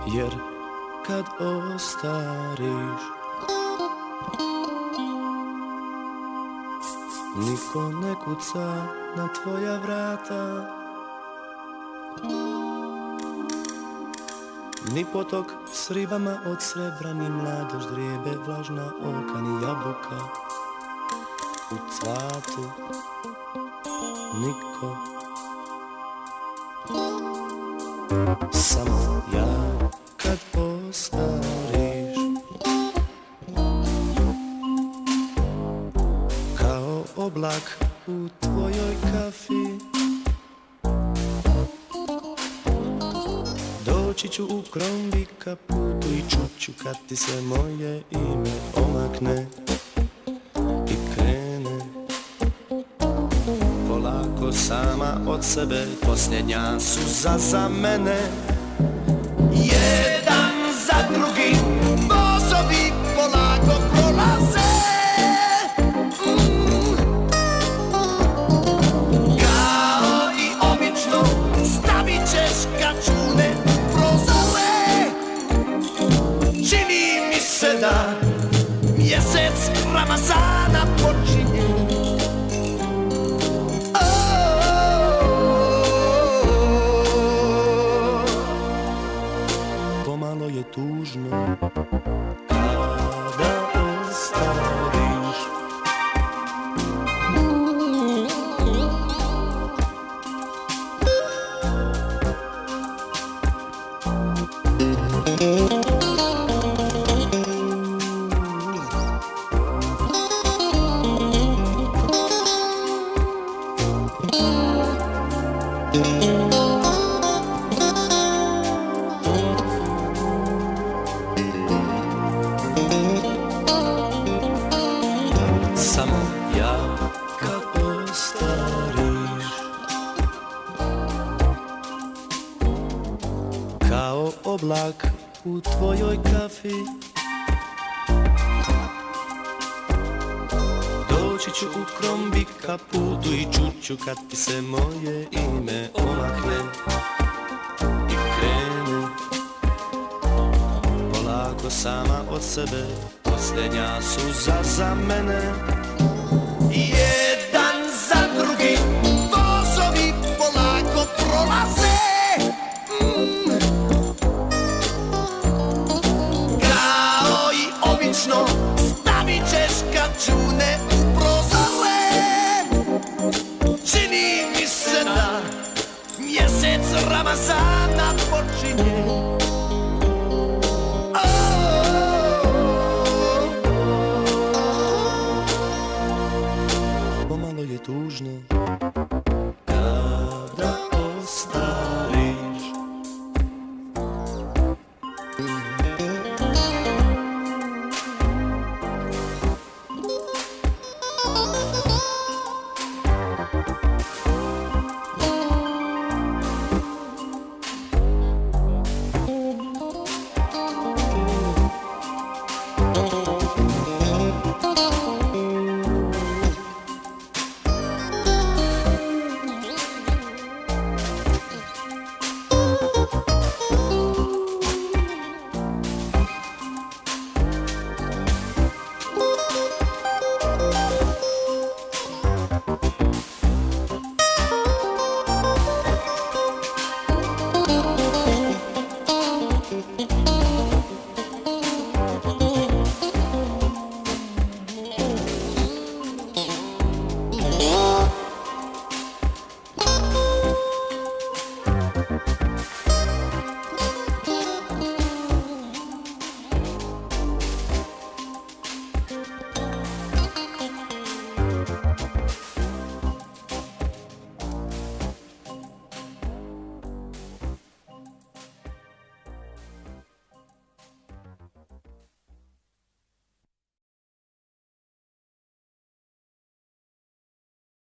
jer kad ostariš niko ne kuca na tvoja vrata, ni potok s ribama od srebra, ni mladoš drijebe vlažna oka, ni jabuka u cvatu, niko. Samo ja kad ostariš, kao oblak u tvojoj kafi, doći ću u krombi kaputu i čuću kad ti se moje ime omakne i krene polako sama od sebe. Posljednja suza za mene, jedan za drugim vozovi polako prolaze. Kao i obično stavit ćeš kačune u prozore. Čini mi se da mjesec Ramazana počinje. Pomalo je tužno kada ostariš. Samo ja kad ostariš, kao oblak u tvojoj kafi, doći ću u krombi kaputu i čuću kad ti se moje ime omakne i krene polako sama od sebe. Posljednja suza za mene,